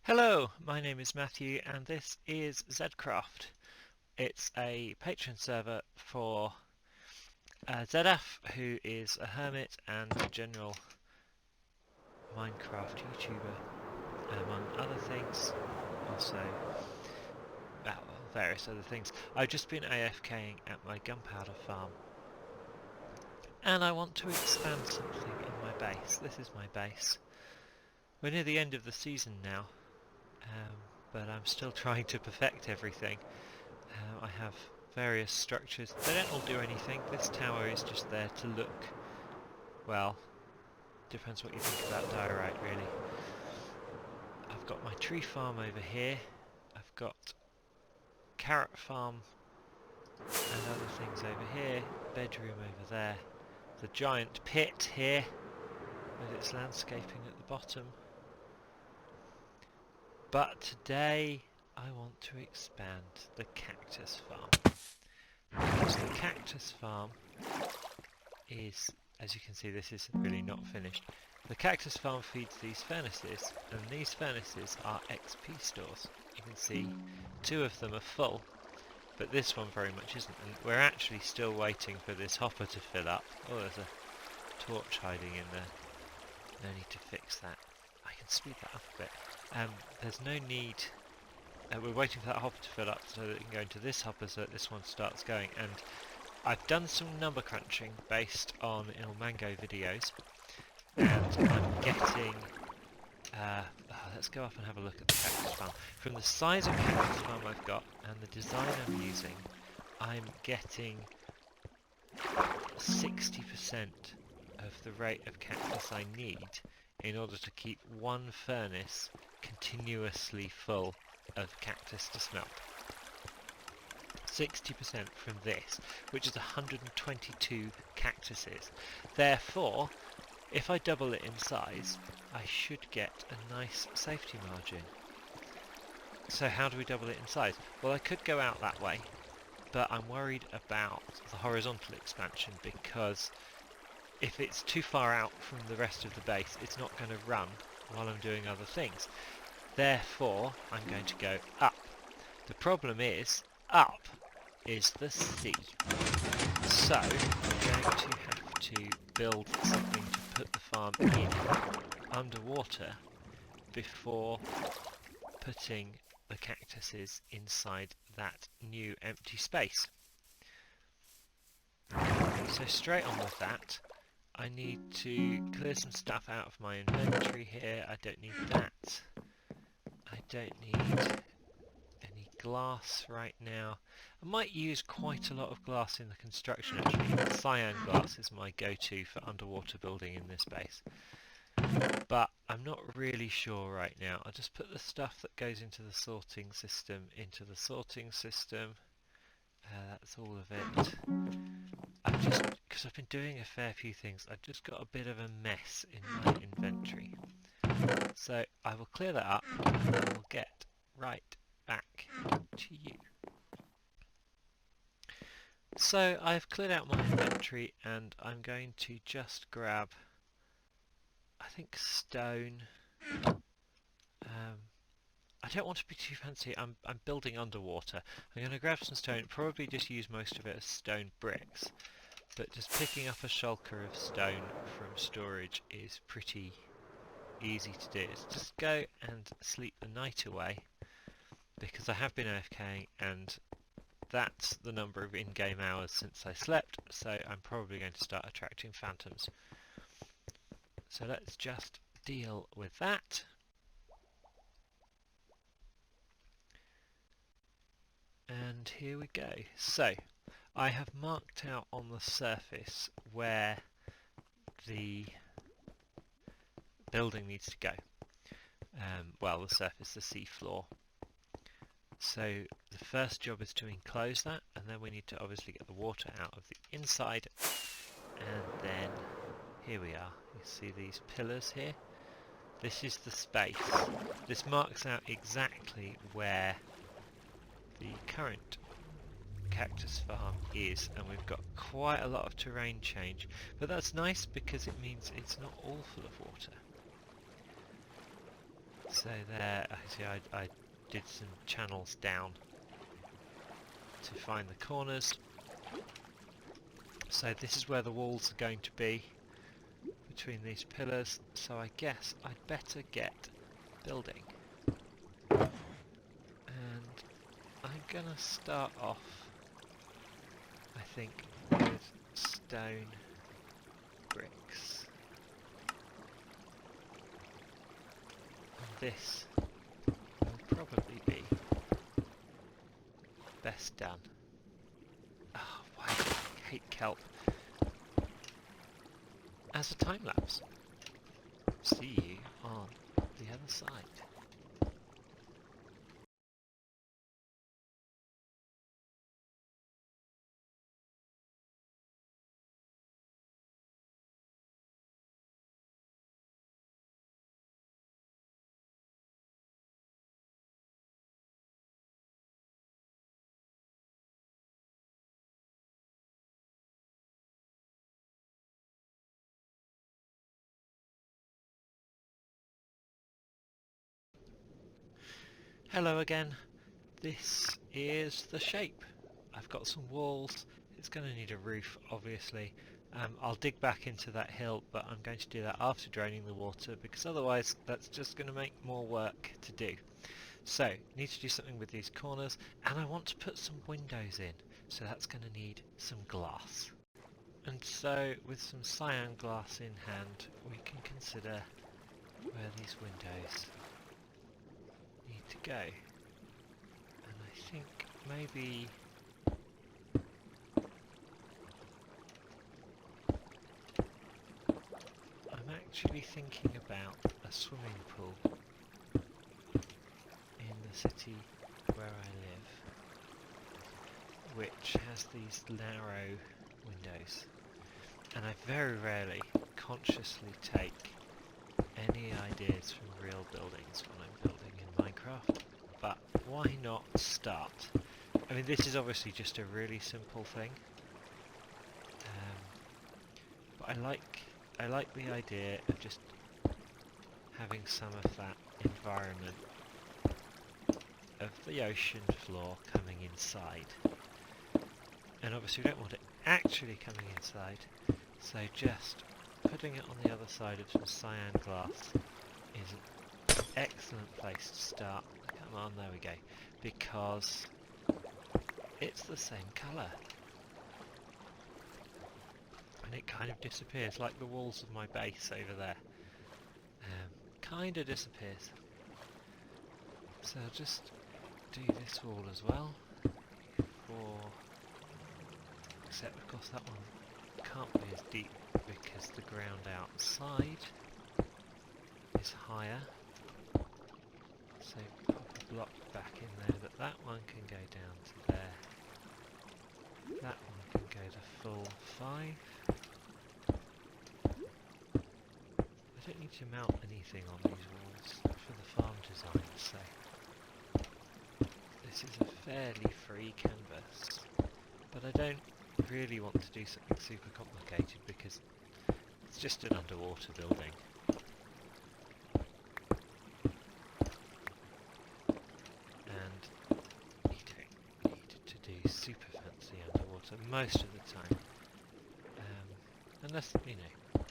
Hello, my name is Matthew and this is Zedcraft. It's a Patreon server for Zedaf, who is a hermit and a general Minecraft YouTuber, among other things. Also, well, various other things. I've just been AFKing at my gunpowder farm and I want to expand something in my base. This is my base. We're near the end of the season now, but I'm still trying to perfect everything. I have various structures. They don't all do anything. This tower is just there to look, well, depends what you think about diorite really. I've got my tree farm over here. I've got carrot farm and other things over here. Bedroom over there. The giant pit here with its landscaping at the bottom. But today I want to expand the cactus farm. Because the cactus farm is, as you can see, this is really not finished. The cactus farm feeds these furnaces, and these furnaces are XP stores. You can see two of them are full, but this one very much isn't, and we're actually still waiting for this hopper to fill up. Oh, there's a torch hiding in there. No need to fix that. I can speed that up a bit. There's no need. We're waiting for that hopper to fill up so that it can go into this hopper so that this one starts going. And I've done some number crunching based on Il Mango videos, and I'm getting. Let's go up and have a look at the cactus farm. From the size of cactus farm I've got and the design I'm using, I'm getting 60% of the rate of cactus I need in order to keep one furnace continuously full of cactus to smelt. 60% from this, which is 122 cactuses. Therefore, if I double it in size, I should get a nice safety margin. So how do we double it in size? Well, I could go out that way, but I'm worried about the horizontal expansion because if it's too far out from the rest of the base, it's not going to run while I'm doing other things. Therefore, I'm going to go up. The problem is, up is the sea. So, I'm going to have to build something to put the farm in underwater before putting the cactuses inside that new empty space. So straight on with that, I need to clear some stuff out of my inventory here. I don't need that. I don't need any glass right now. I might use quite a lot of glass in the construction actually. Cyan glass is my go-to for underwater building in this base. But I'm not really sure right now. I'll just put the stuff that goes into the sorting system into the sorting system. That's all of it. Because I've been doing a fair few things, I've just got a bit of a mess in my inventory. So I will clear that up and I will get right back to you. So I've cleared out my inventory and I'm going to just grab, I think, stone. I don't want to be too fancy. I'm building underwater. I'm going to grab some stone, probably just use most of it as stone bricks. But just picking up a shulker of stone from storage is pretty easy to do. It's just go and sleep the night away, because I have been AFKing and that's the number of in-game hours since I slept, so I'm probably going to start attracting phantoms. So let's just deal with that. And here we go. So I have marked out on the surface where the building needs to go. Well, the surface, the seafloor. So the first job is to enclose that, and then we need to obviously get the water out of the inside. And then here we are. You see these pillars here? This is the space. This marks out exactly where the current cactus farm is, and we've got quite a lot of terrain change, but that's nice because it means it's not all full of water. So there, actually I did some channels down to find the corners. So this is where the walls are going to be, between these pillars, so I guess I'd better get building. And I'm gonna start off, I think, with stone bricks. And this will probably be best done. Oh, why do I hate kelp? As a time lapse. See you on the other side. Hello again. This is the shape. I've got some walls. It's going to need a roof, obviously. I'll dig back into that hill, but I'm going to do that after draining the water, because otherwise that's just going to make more work to do. So, need to do something with these corners, and I want to put some windows in, so that's going to need some glass. And so, with some cyan glass in hand, we can consider where these windows need to go. And I think maybe I'm actually thinking about a swimming pool in the city where I live, which has these narrow windows. And I very rarely consciously take any ideas from real buildings when I'm building in Minecraft, but why not start? I mean, this is obviously just a really simple thing, but I like the idea of just having some of that environment of the ocean floor coming inside. And obviously we don't want it actually coming inside, so just putting it on the other side of some cyan glass is an excellent place to start. Come on, there we go. Because it's the same colour. And it kind of disappears, like the walls of my base over there. Kind of disappears. So I'll just do this wall as well. Except of course that one can't be as deep because the ground outside is higher. So pop a block back in there, but that one can go down to there. That one can go to full 5. I don't need to mount anything on these walls for the farm design, so this is a fairly free canvas. But I don't really want to do something super complicated because it's just an underwater building. And you don't need to do super fancy underwater most of the time. Unless, you know,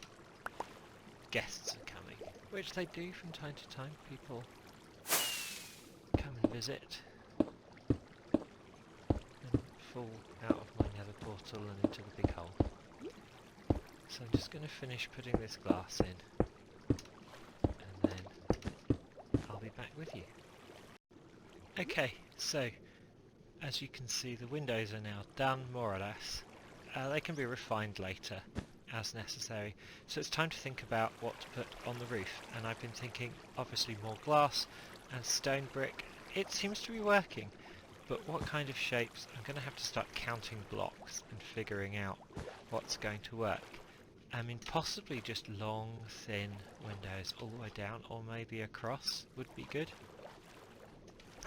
guests are coming, which they do from time to time. People come and visit and fall out of my nether portal and into the big hole. So I'm just going to finish putting this glass in, and then I'll be back with you. Okay, so as you can see, the windows are now done, more or less. They can be refined later as necessary. So it's time to think about what to put on the roof, and I've been thinking obviously more glass and stone brick. It seems to be working, but what kind of shapes? I'm going to have to start counting blocks and figuring out what's going to work. I mean, possibly just long, thin windows all the way down, or maybe across would be good.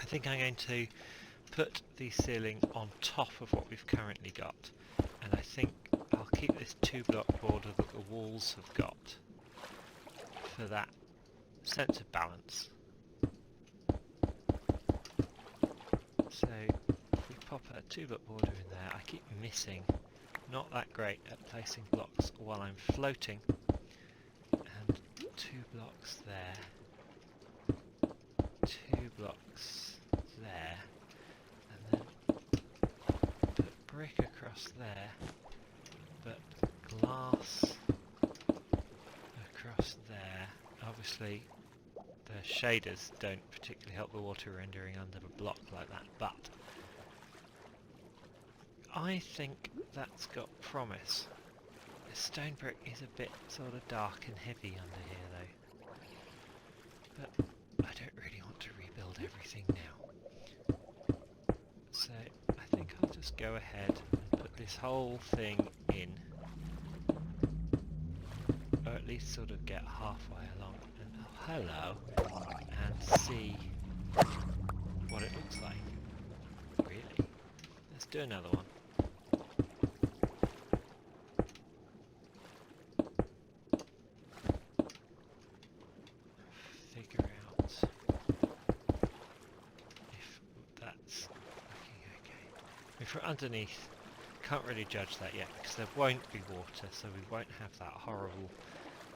I think I'm going to put the ceiling on top of what we've currently got, and I think I'll keep this 2-block border that the walls have got for that sense of balance. a 2-block border in there. I keep missing. Not that great at placing blocks while I'm floating. And 2 blocks there. 2 blocks there. And then put brick across there. But glass across there. Obviously the shaders don't particularly help the water rendering under a block like that, but I think that's got promise. The stone brick is a bit sort of dark and heavy under here though, but I don't really want to rebuild everything now. So I think I'll just go ahead and put this whole thing in, or at least sort of get halfway along, and oh, hello, and see what it looks like. Really? Let's do another one. Figure out if that's looking okay. If we're underneath, can't really judge that yet because there won't be water, so we won't have that horrible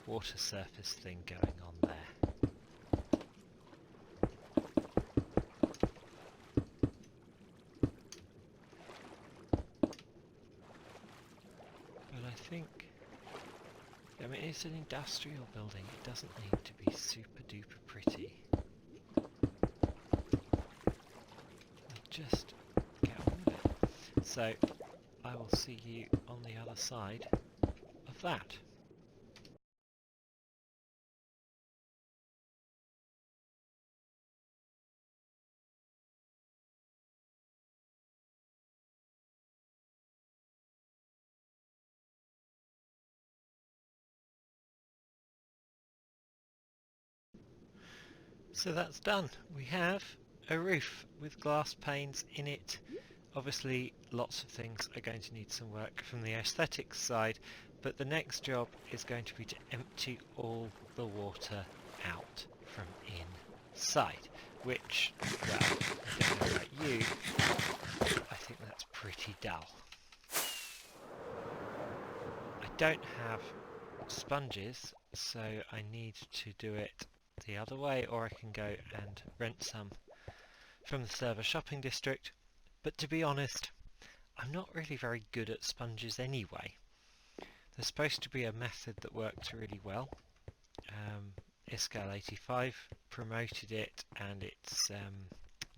water surface thing going on there. But I think, I mean, it's an industrial building, it doesn't need to be super duper pretty. Just get on with it. So I will see you on the other side of that. So that's done. We have a roof with glass panes in it. Obviously lots of things are going to need some work from the aesthetics side, but the next job is going to be to empty all the water out from inside, which, well, I don't know about you, I think that's pretty dull. I don't have sponges, so I need to do it the other way, or I can go and rent some from the server shopping district, but to be honest, I'm not really very good at sponges anyway. There's supposed to be a method that works really well. Iscal85 promoted it, and it's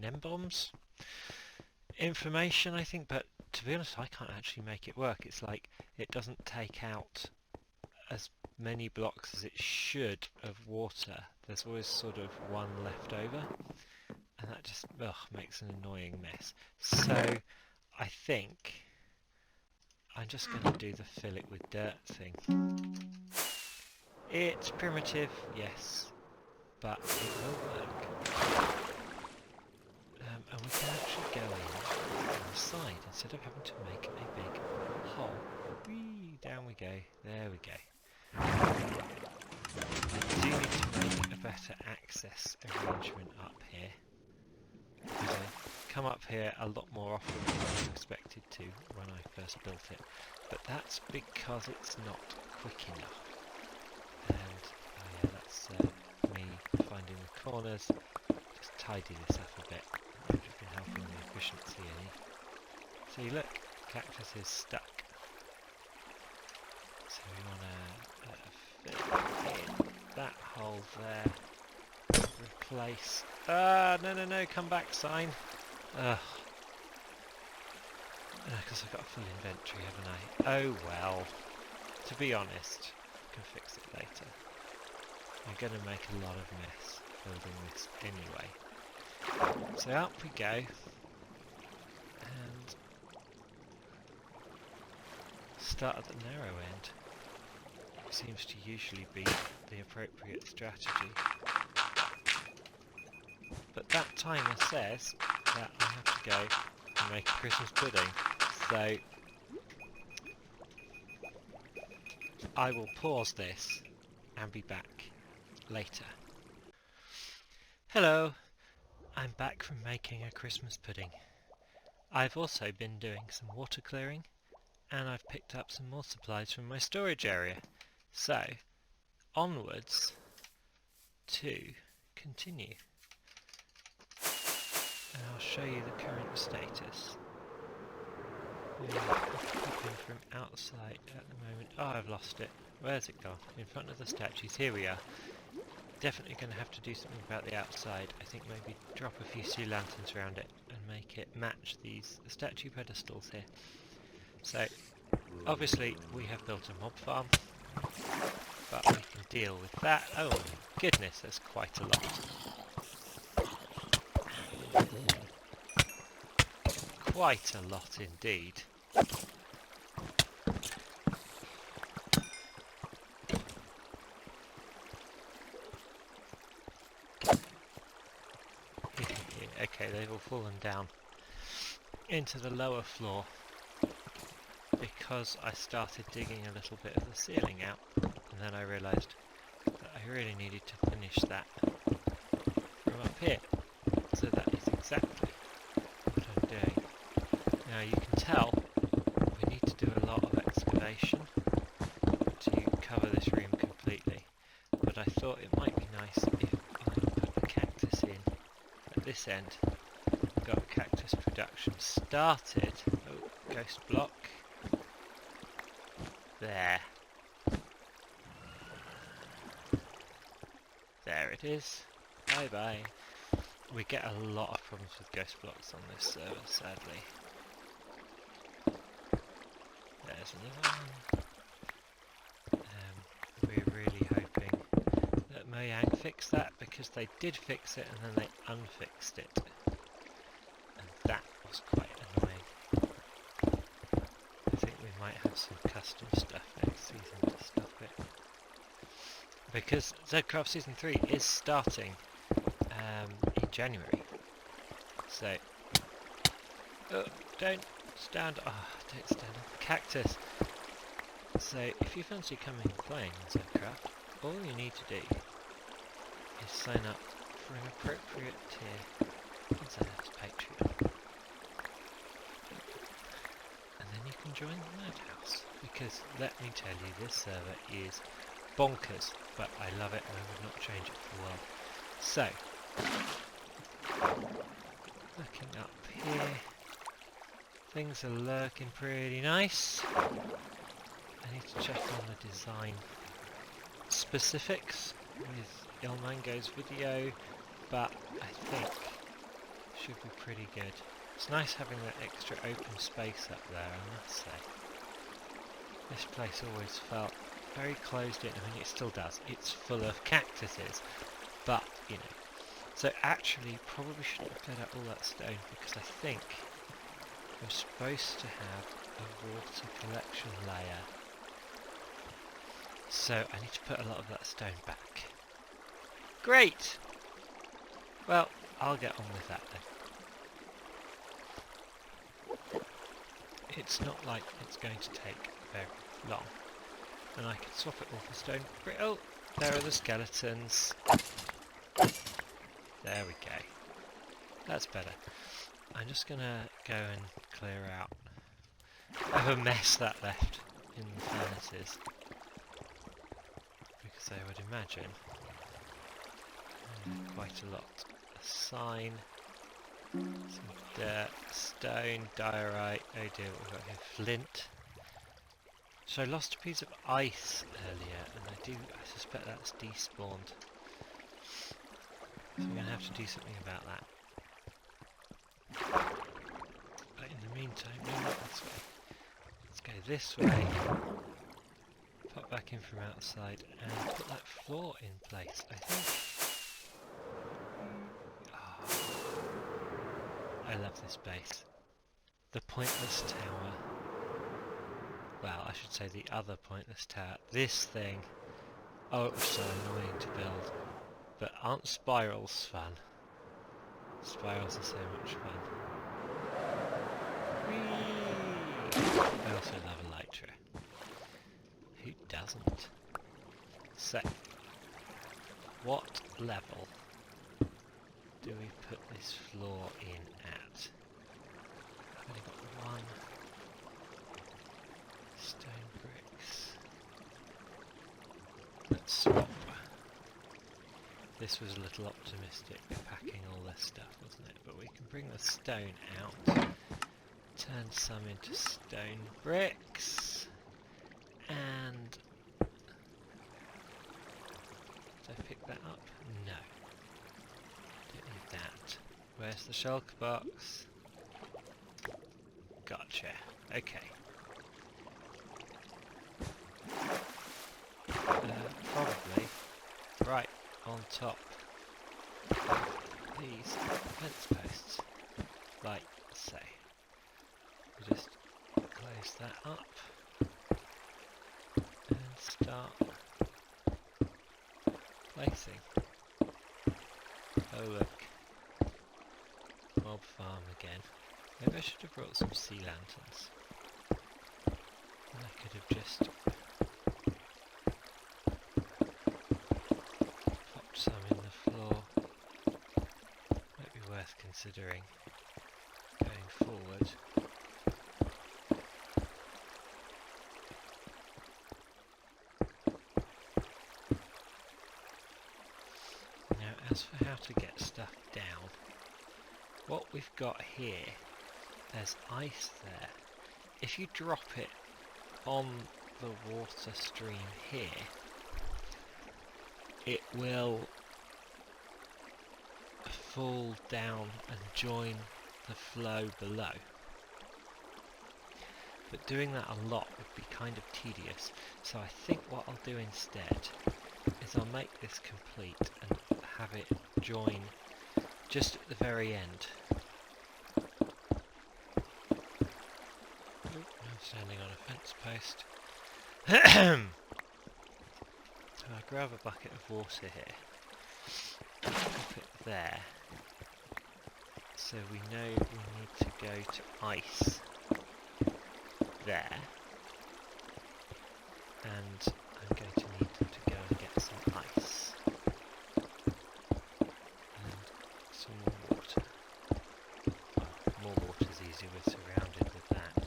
Nembomb's information, I think, but to be honest, I can't actually make it work. It's like it doesn't take out as many blocks as it should of water. There's always sort of one left over, and that just makes an annoying mess. So I think I'm just going to do the fill it with dirt thing. It's primitive, yes, but it will work. And we can actually go in on the side instead of having to make a big hole. Whee, down we go, there we go. I do need to make a better access arrangement up here, because I come up here a lot more often than I expected to when I first built it, but that's because it's not quick enough. And yeah, that's me finding the corners. Just tidy this up a bit. I hope you can help in the efficiency any. See, look, Cactus is stuck. So we want to fit in that hole there. Replace. No, come back, sign. Ugh. Because I've got a full inventory, haven't I? Oh well. To be honest, I can fix it later. I'm going to make a lot of mess building this anyway. So up we go. And start at the narrow end. Seems to usually be the appropriate strategy. But that timer says that I have to go and make a Christmas pudding. So I will pause this and be back later. Hello, I'm back from making a Christmas pudding. I've also been doing some water clearing, and I've picked up some more supplies from my storage area. So, onwards to continue. And I'll show you the current status. We're popping from outside at the moment. Oh, I've lost it. Where's it gone? In front of the statues. Here we are. Definitely going to have to do something about the outside. I think maybe drop a few sea lanterns around it and make it match these statue pedestals here. So, obviously we have built a mob farm, but we can deal with that. Oh my goodness, there's quite a lot. Quite a lot indeed. Okay, they've all fallen down into the lower floor because I started digging a little bit of the ceiling out, and then I realised that I really needed to finish that from up here. So that is exactly what I'm doing. Now you can tell we need to do a lot of excavation to cover this room completely, but I thought it might be nice if I put the cactus in at this end. Got cactus production started. Oh, ghost block. There. There it is. Bye bye. We get a lot of problems with ghost blocks on this server, sadly. There's another one. We're really hoping that Mojang fix that, because they did fix it and then they unfixed it. And that was quite annoying. I think we might have some custom stuff next season to stop it. Because Zedcraft Season 3 is starting in January. So, oh, don't stand on the cactus. So, if you fancy coming and playing Zedcraft, all you need to do is sign up for an appropriate tier on Zed's Patreon. And then you can join the Madhouse, because let me tell you, this server is bonkers, but I love it and I would not change it for the world. So, looking up here, things are looking pretty nice. I need to check on the design specifics with Il Mango's video, but I think should be pretty good. It's nice having that extra open space up there, I must say. This place always felt very closed in. I mean, it still does. It's full of cactuses, but, you know. So actually, probably shouldn't have cleared out all that stone, because I think we're supposed to have a water collection layer. So I need to put a lot of that stone back. Great! Well, I'll get on with that then. It's not like it's going to take very long. And I can swap it all for stone. Oh, there are the skeletons. There we go. That's better. I'm just gonna go and clear out. I have a mess that left in the furnaces. Because I would imagine quite a lot. A sign, some dirt, stone, diorite. Oh dear, what we've got here? Flint. So I lost a piece of ice earlier, and I suspect that's despawned. So we're going to have to do something about that. But in the meantime, no, not this way. Let's go this way. Pop back in from outside and put that floor in place, I think. Oh, I love this base. The pointless tower. Well, I should say the other pointless tower. This thing. Oh, it was so annoying to build. But aren't spirals fun? Spirals are so much fun. Whee! I also love elytra. Who doesn't? So, what level do we put this floor in at? I've only got one stone bricks. Let's swap. This was a little optimistic, packing all this stuff, wasn't it? But we can bring the stone out, turn some into stone bricks, and... Did I pick that up? No. Don't need that. Where's the shulker box? Gotcha. Okay. Probably right on top of these fence posts, like so. We just close that up and start placing. Oh look, mob farm again. Maybe I should have brought some sea lanterns. And I could have just popped some in the floor. Might be worth considering going forward. Now, as for how to get stuff down, what we've got here, there's ice there. If you drop it on the water stream here, it will fall down and join the flow below. But doing that a lot would be kind of tedious, so I think what I'll do instead is I'll make this complete and have it join just at the very end. I'm standing on a fence post. So I grab a bucket of water here, pop it there, so we know we need to go to ice there, and I'm going to need to go and get some ice and some more water. More water is easy, we're surrounded with that.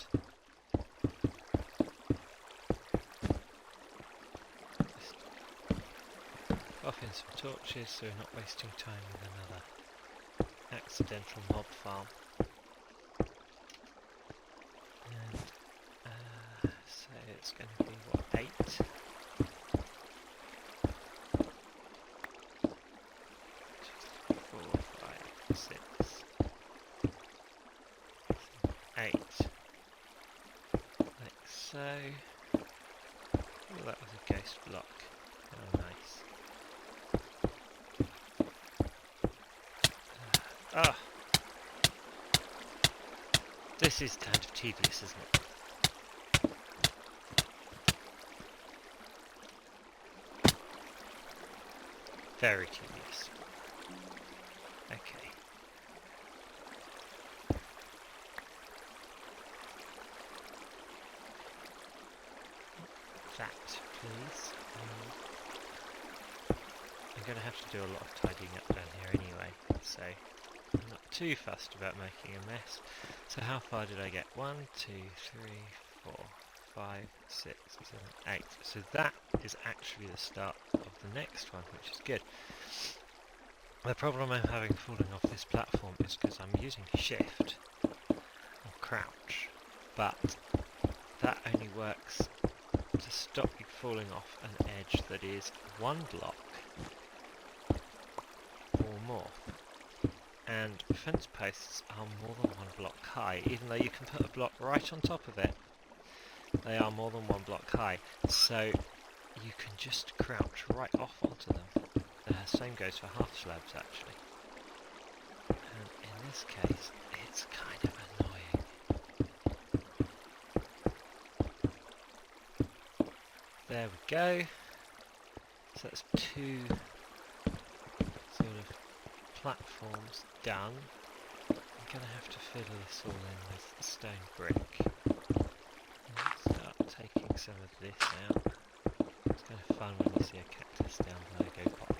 Just pop in some torches so we're not wasting time with another accidental mob farm. And so it's going to be what, 8? Just 4, 5, 6, 8. Like so. Oh, that was a ghost block. Oh, nice. Ah! This is kind of tedious, isn't it? Very tedious. Okay. That, please. I'm going to have to do a lot of tidying up down here anyway, so I'm not too fussed about making a mess. So how far did I get? 1, 2, 3, 4, 5, 6, 7, 8. So that is actually the start of the next one, which is good. The problem I'm having falling off this platform is because I'm using shift or crouch, but that only works to stop you falling off an edge that is 1 block or more. And fence posts are more than 1 block high, even though you can put a block right on top of it. They are more than 1 block high, so you can just crouch right off onto them. The same goes for half slabs actually. And in this case, it's kind of annoying. There we go. So that's 2 sort of platforms done. I'm going to have to fiddle this all in with stone brick. And start taking some of this out. It's kind of fun when you see a cactus down below go pop.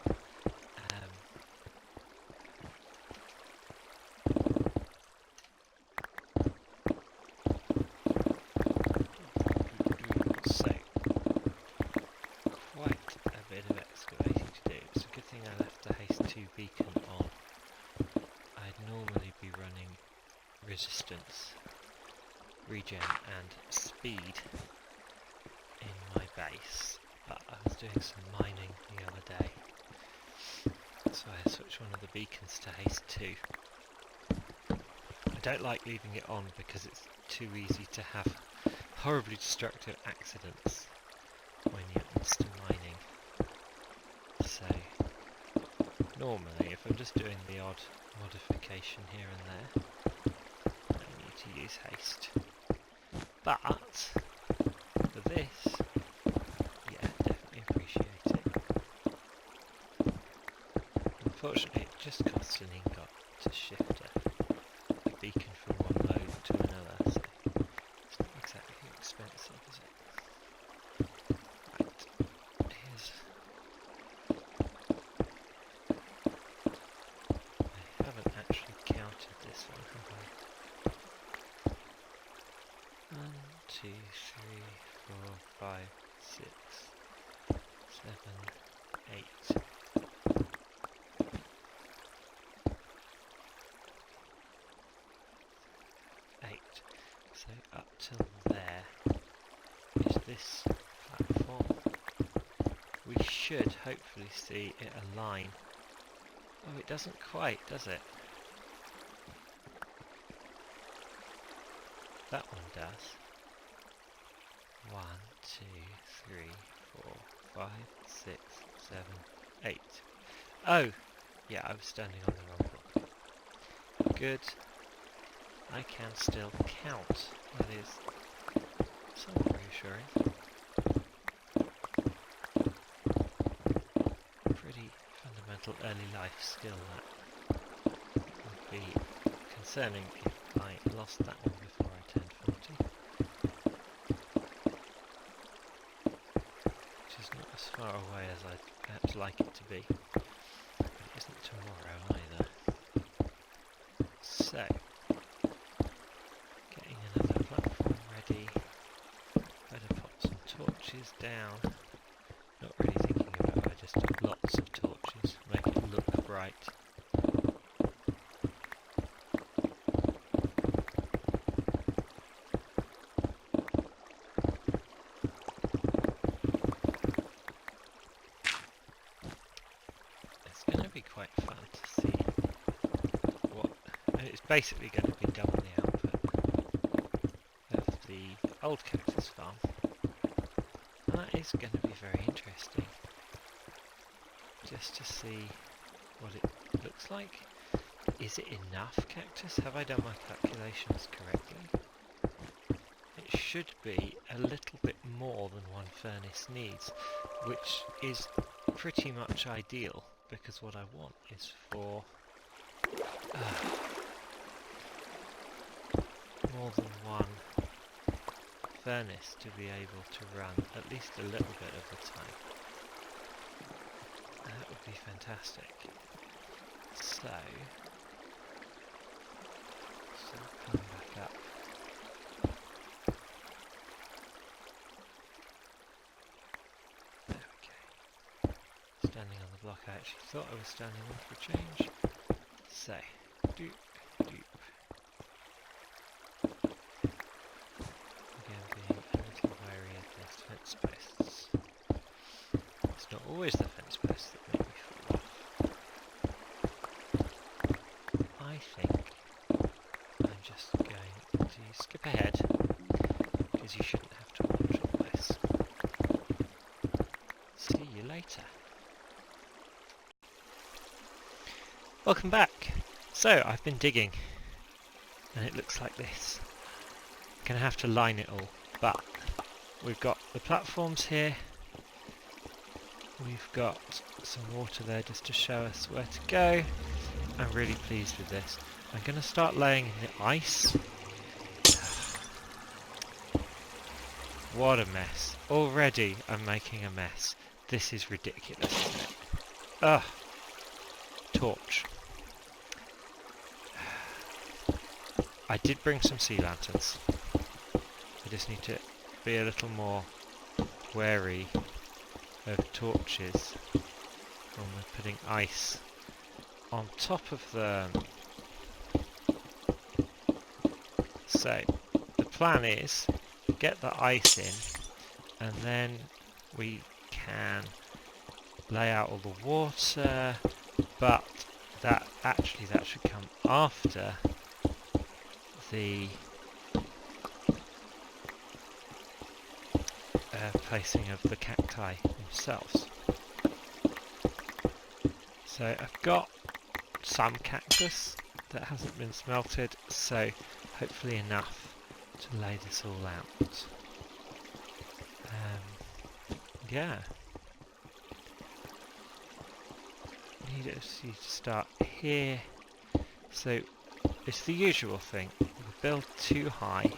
resistance, regen and speed in my base, but I was doing some mining the other day, so I switched one of the beacons to haste 2. I don't like leaving it on because it's too easy to have horribly destructive accidents when you're insta mining. So normally if I'm just doing the odd modification here and there, I need to use haste. But for this, yeah, definitely appreciate it. Unfortunately it just costs an ingot to shift a beacon from one mode to another, so it's not exactly expensive, is it? Right, here's... I haven't actually counted this one, have I? 1, 2, 3, 4, 5, 6, 7, 8. 8. So up till there is this platform. We should hopefully see it align. Oh, it doesn't quite, does it? That one does. 1, 2, 3, 4, 5, 6, 7, 8. Oh! Yeah, I was standing on the wrong block. Good. I can still count. That is somewhat reassuring. Pretty fundamental early life skill that. Would be concerning if I lost that one before I turned 40. Which is not as far away as I'd perhaps like it to be. But it isn't tomorrow either. So, getting another platform ready. Better pop some torches down. Not really thinking about it, I just do lots of torches, make it look bright. It's going to be quite fun to see what... It's basically going to be double the output of the old Cactus farm. And that is going to be very interesting. Just to see what it looks like. Is it enough Cactus? Have I done my calculations correctly? It should be a little bit more than one furnace needs, which is pretty much ideal, because what I want is for more than one furnace to be able to run at least a little bit of the time. That would be fantastic. So come back up. There we go. Standing on the block, I actually thought I was standing on for a change. So, doop, doop. Again, being a little wary of those fence posts. It's not always the fence posts that make me fall off. I think I'm just going to skip ahead, because you shouldn't have to watch all this. See you later. Welcome back. So, I've been digging, and it looks like this. I'm going to have to line it all, but we've got the platforms here. We've got some water there just to show us where to go. I'm really pleased with this. I'm going to start laying in the ice. What a mess. Already I'm making a mess. This is ridiculous, isn't it? Ugh. Torch. I did bring some sea lanterns. I just need to be a little more wary of torches when we're putting ice on top of the So the plan is get the ice in, and then we can lay out all the water, but that should come after the placing of the cacti themselves. So I've got some cactus that hasn't been smelted, so hopefully enough to lay this all out. Yeah. Need to start here. So it's the usual thing. We build 2 high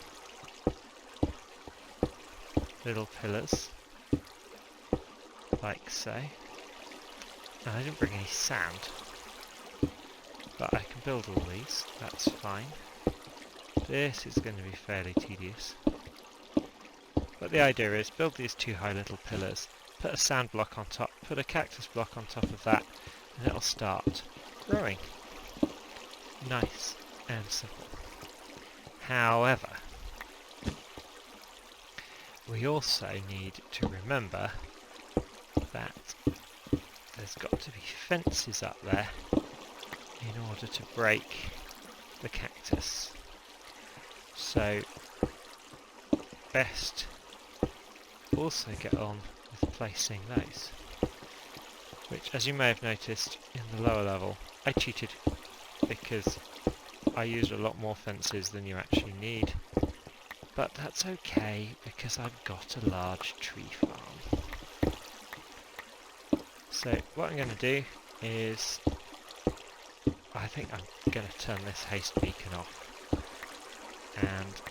little pillars, like so. And I didn't bring any sand, but I can build all these, that's fine. This is going to be fairly tedious. But the idea is build these 2 high little pillars, put a sand block on top, put a cactus block on top of that, and it'll start growing. Nice and simple. However, we also need to remember that there's got to be fences up there in order to break the cactus. So best also get on with placing those, which, as you may have noticed in the lower level, I cheated because I used a lot more fences than you actually need, but that's okay because I've got a large tree farm. So what I'm going to do is, I think I'm going to turn this haste beacon off and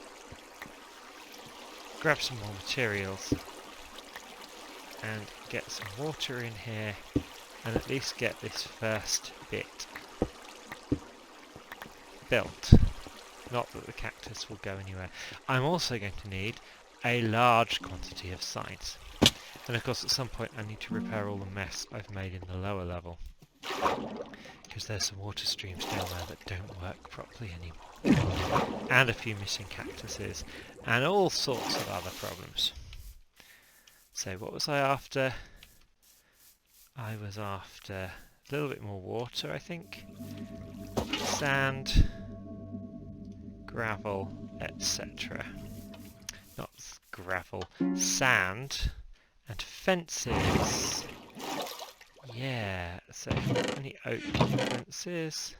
grab some more materials and get some water in here and at least get this first bit built. Not that the cactus will go anywhere. I'm also going to need a large quantity of signs. And of course at some point I need to repair all the mess I've made in the lower level, because there's some water streams down there that don't work properly anymore. And a few missing cactuses and all sorts of other problems. So what was I after? I was after a little bit more water, I think. Sand, gravel, etc. Not gravel, sand, and fences. Yeah, so how many oak fences?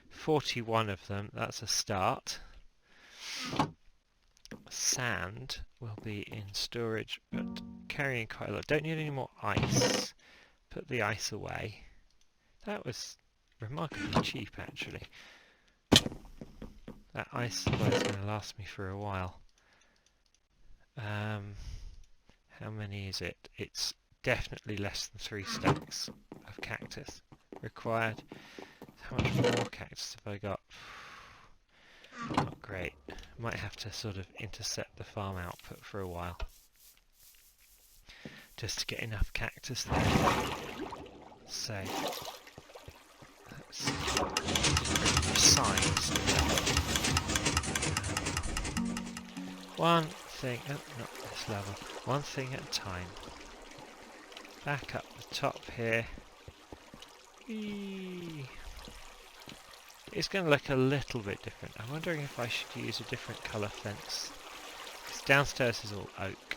41 of them, that's a start. Sand will be in storage, but carrying quite a lot. Don't need any more ice. Put the ice away. That was remarkably cheap, actually. That ice supply is going to last me for a while. How many is it? It's definitely less than 3 stacks of cactus required. How much more cactus have I got? Not great. Might have to sort of intercept the farm output for a while, just to get enough cactus there. So, let's bring signs. One thing, oh, not this level, one thing at a time. Back up the top here. Whee. It's going to look a little bit different. I'm wondering if I should use a different colour fence. Because downstairs is all oak.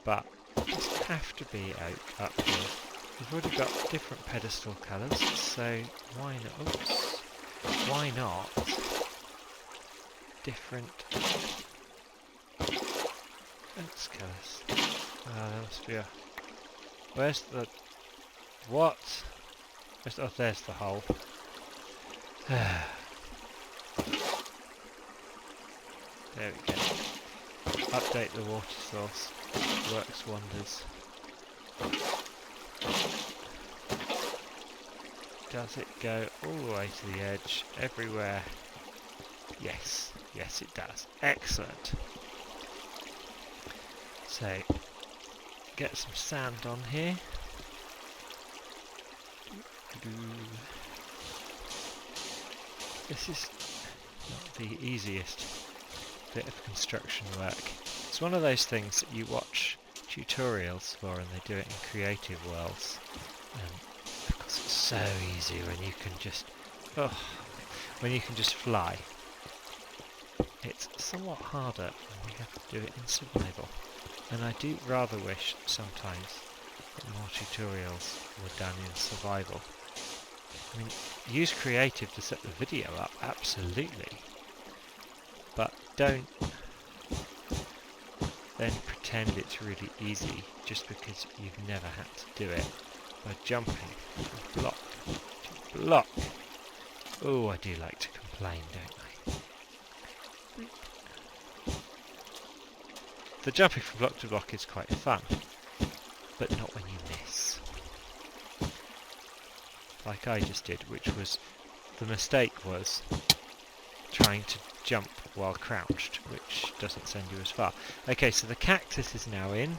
But it doesn't have to be oak up here. We've already got different pedestal colours, so why not? Oops. Why not different fence colours? There must be a... Where's the... What? Oh, there's the hole. There we go. Update the water source. Works wonders. Does it go all the way to the edge? Everywhere? Yes. Yes, it does. Excellent. So, get some sand on here. This is not the easiest bit of construction work. It's one of those things that you watch tutorials for and they do it in creative worlds. And of course it's so easy when you can just fly. It's somewhat harder when you have to do it in survival. And I do rather wish sometimes that more tutorials were done in survival. I mean, use creative to set the video up, absolutely. But don't then pretend it's really easy just because you've never had to do it by jumping from block to block. Oh, I do like to complain, don't I? The jumping from block to block is quite fun, but not when you miss. Like I just did, which was, the mistake was trying to jump while crouched, which doesn't send you as far. Okay, so the cactus is now in.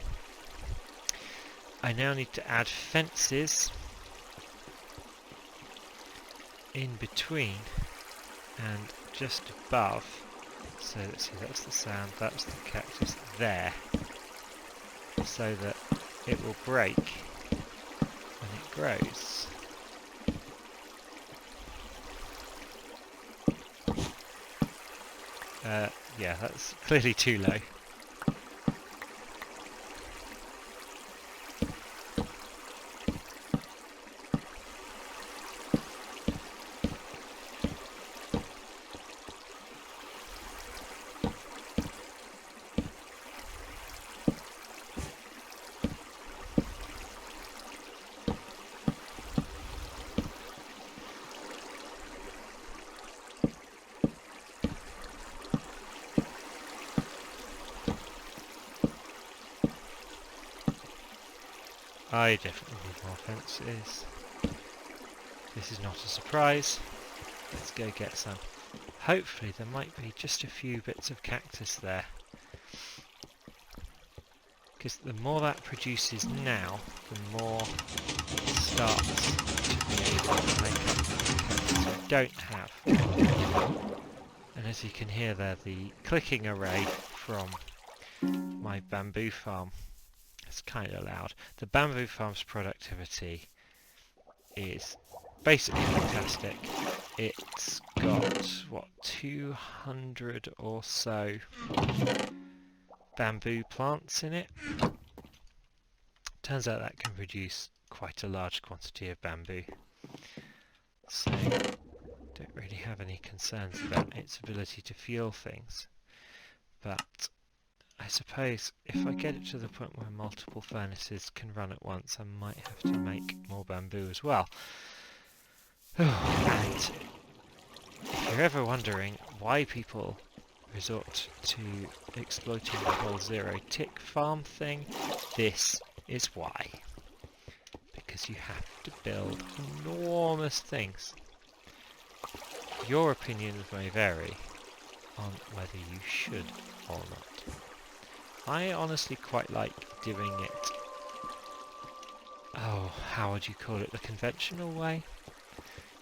I now need to add fences in between and just above. So let's see, that's the sand, that's the cactus there, so that it will break when it grows. Yeah, that's clearly too low. I definitely need more fences. This is not a surprise. Let's go get some. Hopefully there might be just a few bits of cactus there. Because the more that produces now, the more it starts to be able to make up the cactus I don't have. And as you can hear there, the clicking array from my bamboo farm, it's kind of loud. The bamboo farm's productivity is basically fantastic. It's got, what, 200 or so bamboo plants in it. Turns out that can produce quite a large quantity of bamboo. So, don't really have any concerns about its ability to fuel things. But I suppose if I get it to the point where multiple furnaces can run at once, I might have to make more bamboo as well. And if you're ever wondering why people resort to exploiting the whole zero-tick farm thing, this is why. Because you have to build enormous things. Your opinions may vary on whether you should or not. I honestly quite like doing it, how would you call it, the conventional way?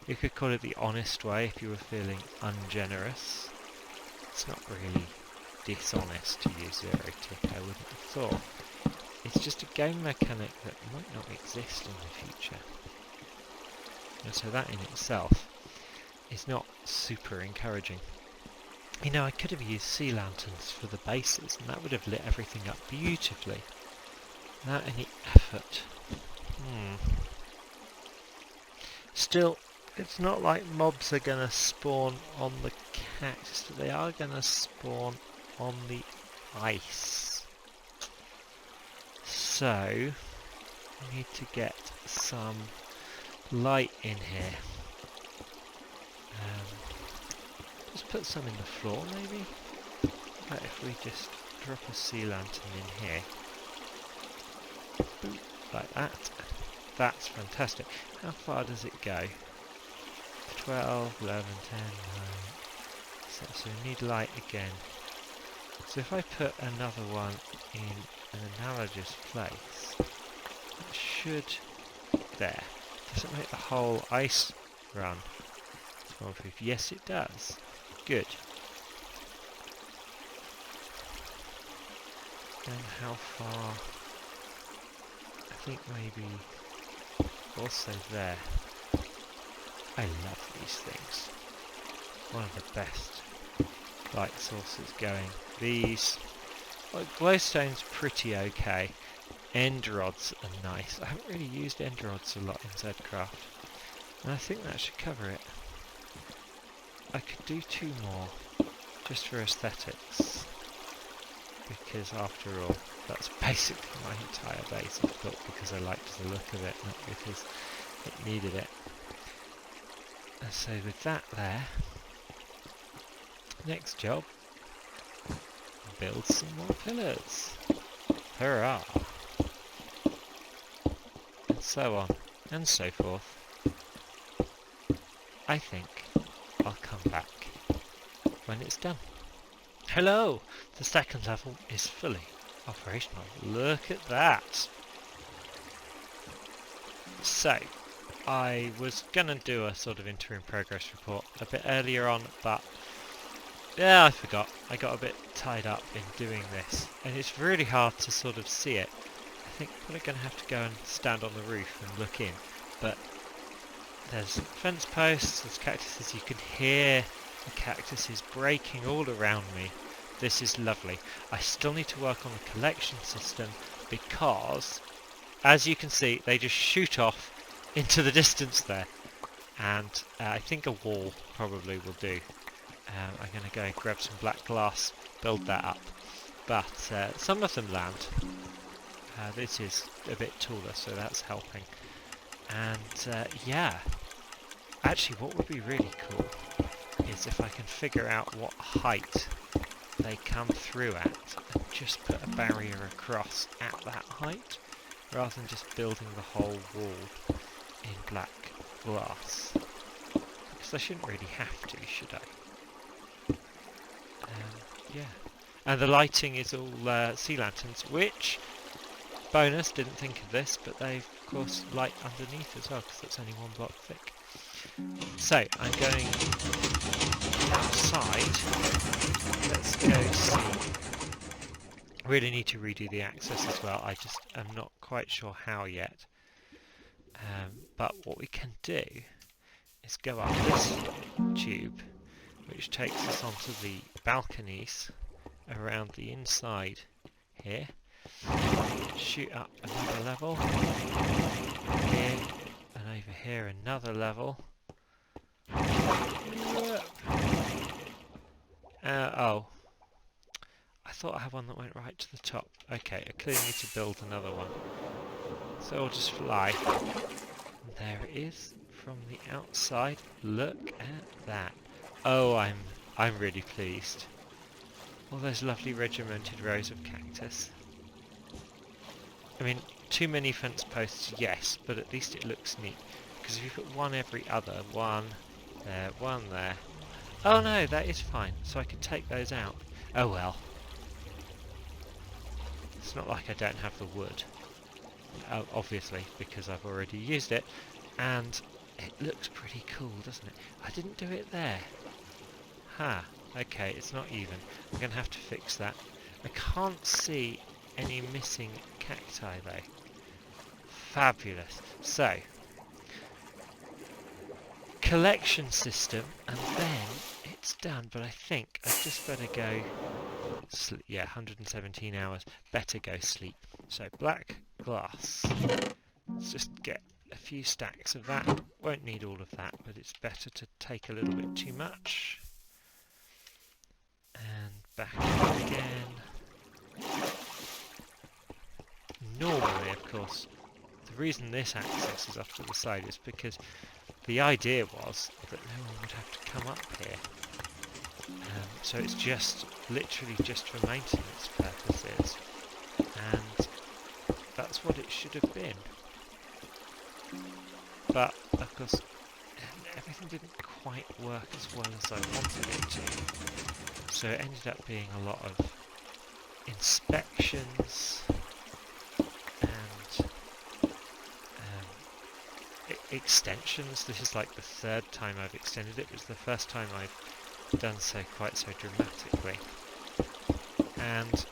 You could call it the honest way if you were feeling ungenerous. It's not really dishonest to use zero-tick, I wouldn't have thought. It's just a game mechanic that might not exist in the future. And so that in itself is not super encouraging. You know, I could have used sea lanterns for the bases and that would have lit everything up beautifully. Without any effort. Still, it's not like mobs are going to spawn on the cactus, but they are going to spawn on the ice. So, we need to get some light in here. Just put some in the floor, maybe? Right, if we just drop a sea lantern in here. Boop, like that. That's fantastic. How far does it go? 12, 11, 10, 9. So we need light again. So if I put another one in an analogous place, that should... there. Does it make the whole ice run? Yes, it does. good. Then how far? I think maybe also there. I love these things. One of the best light sources going. These, like, glowstone's pretty okay. End rods are nice. I haven't really used end rods a lot in Zedcraft, and I think that should cover it. I could do 2 more, just for aesthetics, because after all, that's basically my entire base I've built because I liked the look of it, not because it needed it. And so with that there, next job, build some more pillars. Hurrah! And so on, and so forth. I think I'll come back when it's done. Hello! The second level is fully operational. Look at that! So, I was gonna do a sort of interim progress report a bit earlier on, but yeah, I forgot. I got a bit tied up in doing this, and it's really hard to sort of see it. I think I'm probably gonna have to go and stand on the roof and look in, but there's fence posts, there's cactuses, you can hear the cactuses breaking all around me. This is lovely. I still need to work on the collection system because, as you can see, they just shoot off into the distance there. And I think a wall probably will do. I'm going to go and grab some black glass, build that up. But some of them land. This is a bit taller, so that's helping. And yeah, actually what would be really cool is if I can figure out what height they come through at and just put a barrier across at that height rather than just building the whole wall in black glass, because I shouldn't really have to, should I? Yeah, and the lighting is all sea lanterns, which, bonus, didn't think of this, but they of course light underneath as well because it's only 1 block thick. So I'm going outside. Let's go see. Really need to redo the access as well. I just am not quite sure how yet. But what we can do is go up this tube, which takes us onto the balconies around the inside here. Shoot up another level. Here and over here another level. Oh. I thought I had one that went right to the top. Okay, I clearly need to build another one. So I'll just fly. And there it is from the outside. Look at that. Oh, I'm really pleased. All those lovely regimented rows of cactus. I mean, too many fence posts, yes, but at least it looks neat. Because if you put one every other, one there. Oh no, that is fine. So I could take those out. Oh well. It's not like I don't have the wood. Obviously, because I've already used it. And it looks pretty cool, doesn't it? I didn't do it there. Ha. Okay, it's not even. I'm going to have to fix that. I can't see any missing cacti though. Fabulous. So, collection system, and then it's done. But I think I just better go sleep. Yeah, 117 hours. Better go sleep. So black glass. Let's just get a few stacks of that. Won't need all of that, but it's better to take a little bit too much. And back up again. Normally, of course, the reason this access is off to the side is because the idea was that no one would have to come up here. So it's just, literally just for maintenance purposes. And that's what it should have been. But, of course, everything didn't quite work as well as I wanted it to. So it ended up being a lot of inspections and extensions. This is like the 3rd time I've extended it. It was the first time I've done so quite so dramatically. And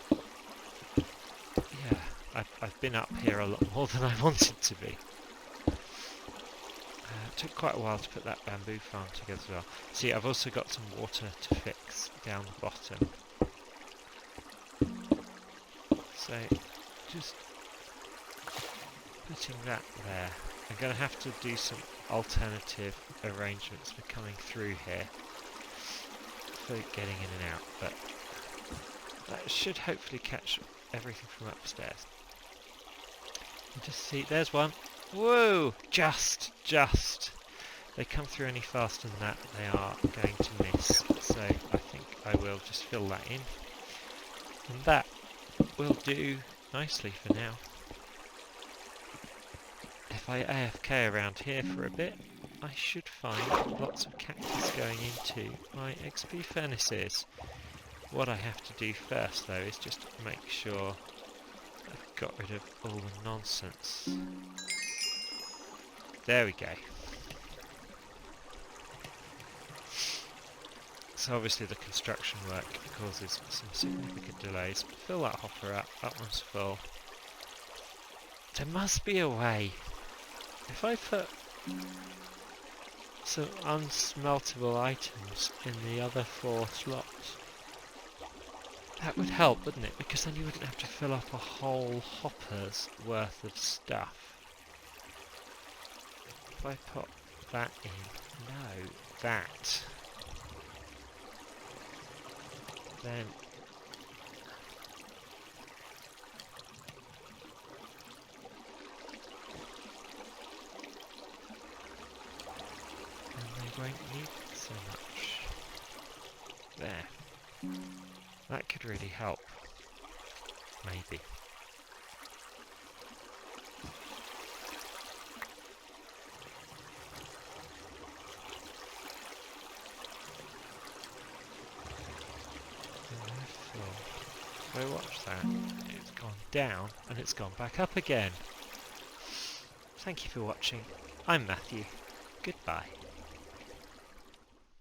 yeah, I've been up here a lot more than I wanted to be. It took quite a while to put that bamboo farm together as well. See, I've also got some water to fix down the bottom. So, just putting that there. I'm going to have to do some alternative arrangements for coming through here, for getting in and out, but that should hopefully catch everything from upstairs. You just see, there's one. Whoa! Just. They come through any faster than that, they are going to miss. So I think I will just fill that in. And that will do nicely for now. If I AFK around here for a bit, I should find lots of cactus going into my XP furnaces. What I have to do first though is just make sure I've got rid of all the nonsense. There we go. So obviously the construction work causes some significant delays. Fill that hopper up, that one's full. There must be a way. If I put some unsmeltable items in the other 4 slots, that would help, wouldn't it? Because then you wouldn't have to fill up a whole hopper's worth of stuff. If I put that in, no, that, then they won't need so much. There. That could really help. Maybe. So watch that. It's gone down and it's gone back up again. Thank you for watching. I'm Matthew. Goodbye.